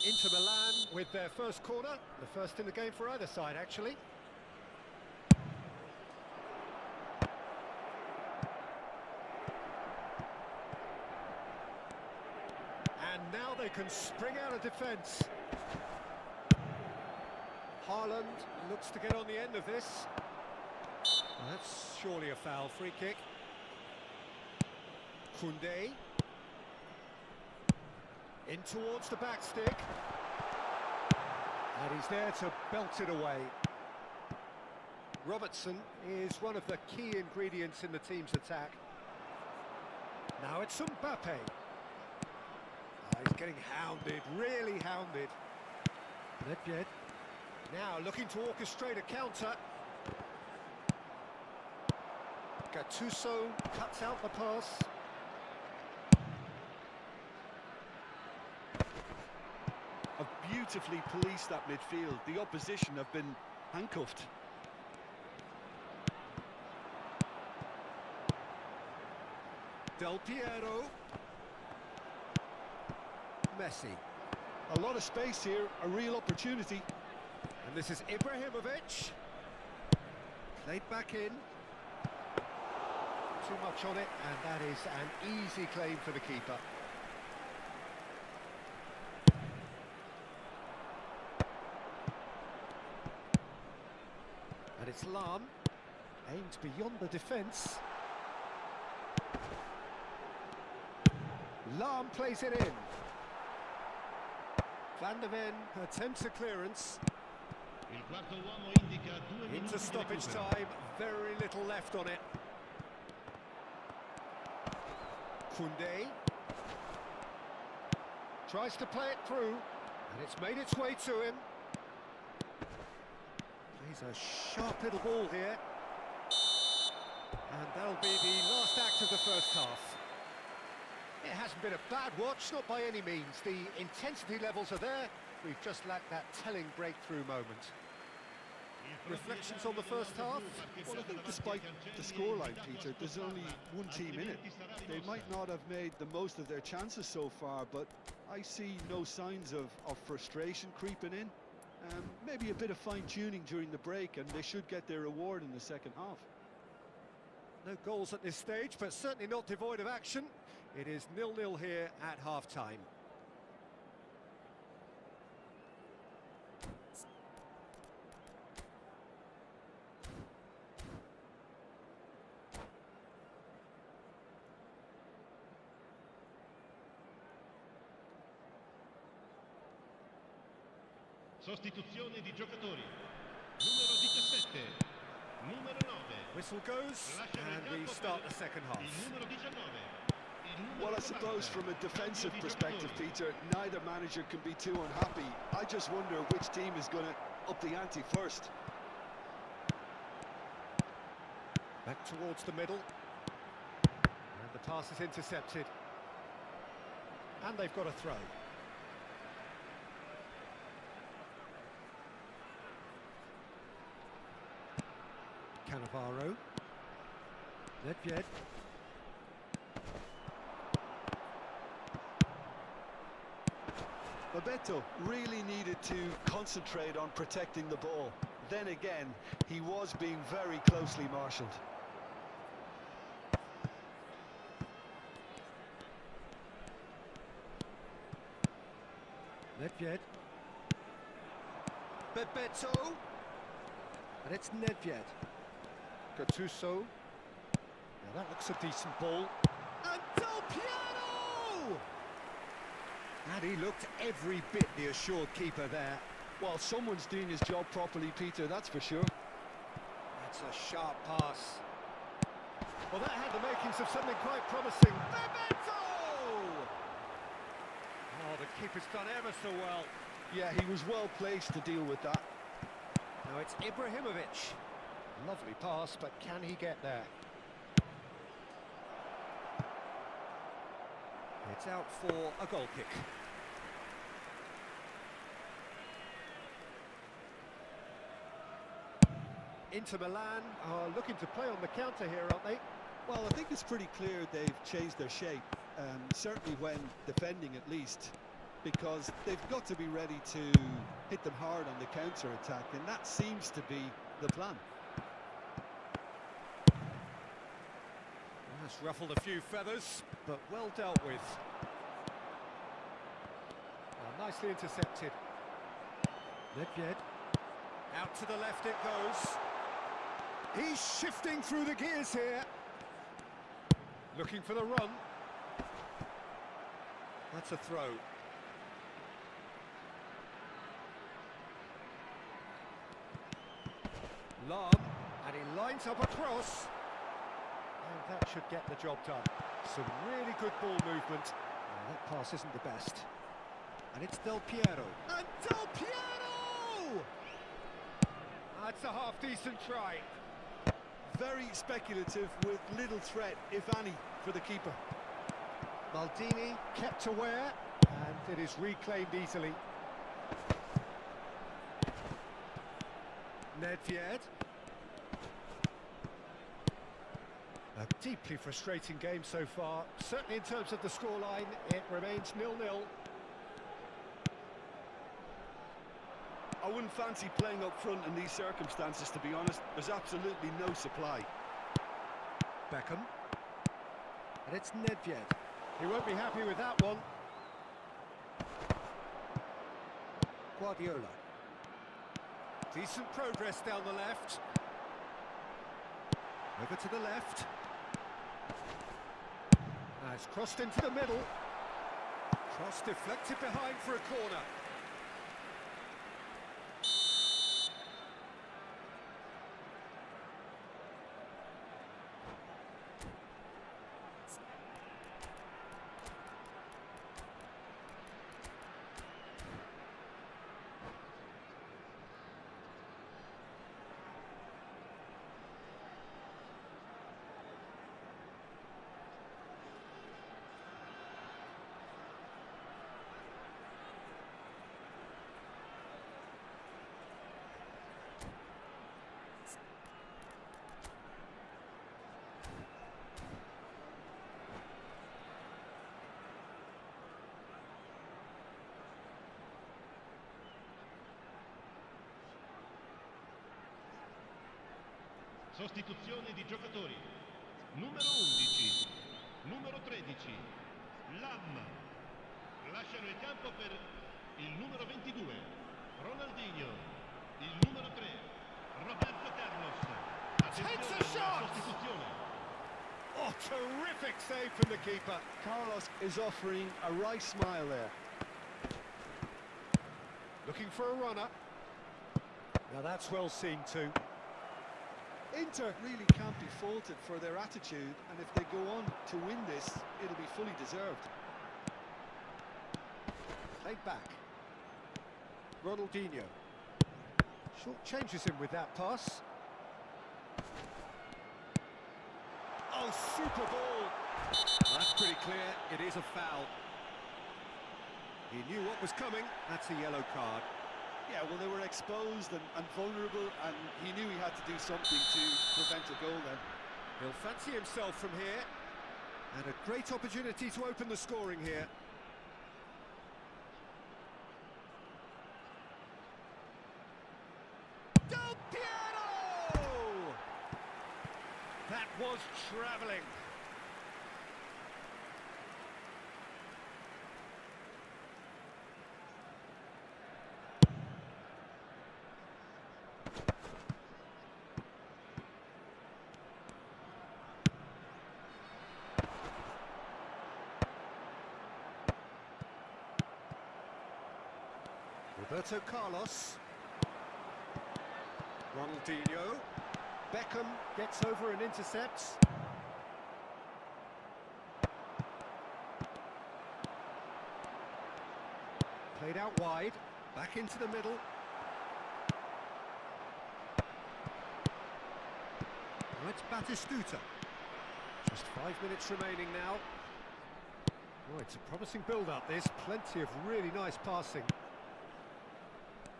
Inter Milan with their first corner, the first in the game for either side, actually. And now they can spring out of defence. Haaland looks to get on the end of this. Well, that's surely a foul. Free kick. Koundé. In towards the back stick. And he's there to belt it away. Robertson is one of the key ingredients in the team's attack. Now it's Mbappe. He's getting hounded, really hounded. Nedved. Now looking to orchestrate a counter. Gattuso cuts out the pass. Have beautifully policed that midfield. The opposition have been handcuffed. Del Piero. Messi. A lot of space here, a real opportunity. And this is Ibrahimovic. Played back in. Too much on it, and that is an easy claim for the keeper. And it's Lahm, aimed beyond the defence. Lahm plays it in. Van der Ven attempts a clearance. Il quarto uomo indica 2 minuti Into di stoppage recupero. time, very little left on it. Koundé tries to play it through, and it's made its way to him. Plays a sharp little ball here. And that'll be the last act of the first half. It hasn't been a bad watch, not by any means. The intensity levels are there. We've just lacked that telling breakthrough moment. Reflections on the first half? Well, I think despite the scoreline, Peter, there's only one team in it. They might not have made the most of their chances so far, but I see no signs of frustration creeping in. Maybe a bit of fine-tuning during the break, and they should get their reward in the second half. No goals at this stage, but certainly not devoid of action. It is 0-0 here at half-time. Sostituzione di giocatori. Numero 17, numero 9. Whistle goes, and we start the second half. Il numero 19. Well, I suppose from a defensive perspective, Peter, neither manager can be too unhappy. I just wonder which team is going to up the ante first. Back towards the middle. And the pass is intercepted. And they've got a throw. Cannavaro. Nedved. Bebeto really needed to concentrate on protecting the ball. Then again, he was being very closely marshalled. Nedved. Bebeto. And it's Nedved. Gattuso. Now that looks a decent ball. And Del Piero! And he looked every bit the assured keeper there. Well, someone's doing his job properly, Peter, that's for sure. That's a sharp pass. Well, that had the makings of something quite promising. Bebeto! Oh, the keeper's done ever so well. Yeah, he was well placed to deal with that. Now it's Ibrahimovic. Lovely pass, but can he get there? It's out for a goal kick. Inter Milan are looking to play on the counter here, aren't they? Well, I think it's pretty clear they've changed their shape, certainly when defending at least, because they've got to be ready to hit them hard on the counter-attack, and that seems to be the plan. That's ruffled a few feathers, but well dealt with. Oh, nicely intercepted. Nedved. Out to the left it goes. He's shifting through the gears here. Looking for the run. That's a throw. Long, and he lines up a cross. And that should get the job done. Some really good ball movement. Oh, that pass isn't the best. And it's Del Piero. And Del Piero! That's a half-decent try. Very speculative with little threat, if any, for the keeper. Maldini kept aware, and it is reclaimed easily. Nedved. A deeply frustrating game so far. Certainly in terms of the scoreline, it remains 0-0. I wouldn't fancy playing up front in these circumstances, to be honest. There's absolutely no supply. Beckham. And it's Nedved. He won't be happy with that one. Guardiola. Decent progress down the left. Over to the left. Now it's crossed into the middle. Cross deflected behind for a corner. Sostituzione di giocatori. Numero 11, numero 13, Lam. Lasciano il campo per il numero 22, Ronaldinho. Il numero 3, Roberto Carlos. Takes a shot! Sostituzione. Oh, terrific save from the keeper. Carlos is offering a right smile there. Looking for a runner. Now that's well seen too. Inter really can't be faulted for their attitude, and if they go on to win this, it'll be fully deserved. Played back. Ronaldinho. Short changes him with that pass. Oh, super ball. That's pretty clear. It is a foul. He knew what was coming. That's a yellow card. Yeah, well, they were exposed and vulnerable, and he knew he had to do something to prevent a goal then. He'll fancy himself from here. And a great opportunity to open the scoring here. Del Piero! That was travelling. Roberto Carlos. Ronaldinho. Beckham gets over and intercepts. Played out wide, back into the middle. Now it's Batistuta. Just 5 minutes remaining now. Oh, it's a promising build-up, this. Plenty of really nice passing.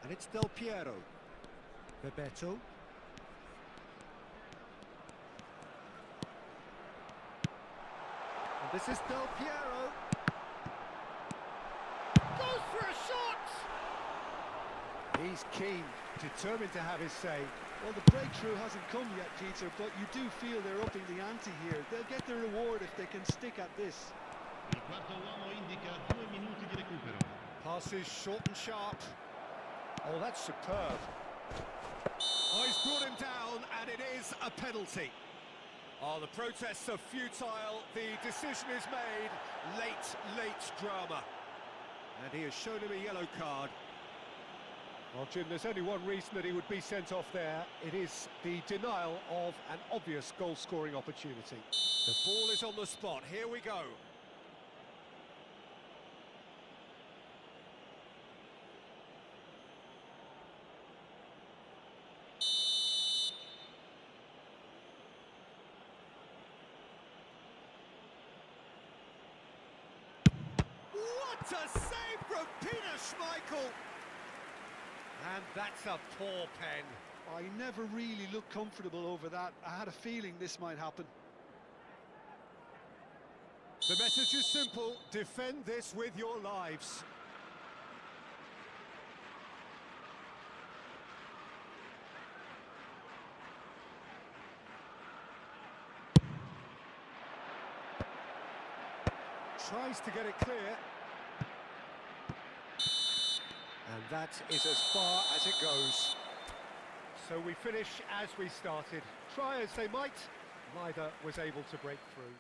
And it's Del Piero. Bebeto. And this is Del Piero. Goes for a shot! He's keen, determined to have his say. Well, the breakthrough hasn't come yet, Peter, but you do feel they're upping the ante here. They'll get the reward if they can stick at this. Il quarto uomo indica 2 minuti di recupero. Passes short and sharp. Oh, that's superb. Oh, he's brought him down, and it is a penalty. Oh, the protests are futile. The decision is made. Late drama. And he has shown him a yellow card. Well, Jim, there's only one reason that he would be sent off there. It is the denial of an obvious goal-scoring opportunity. The ball is on the spot. Here we go. What a save from Peter Schmeichel! And that's a poor pen. I never really looked comfortable over that. I had a feeling this might happen. The message is simple: defend this with your lives. Tries to get it clear. And that is as far as it goes. So we finish as we started. Try as they might, neither was able to break through.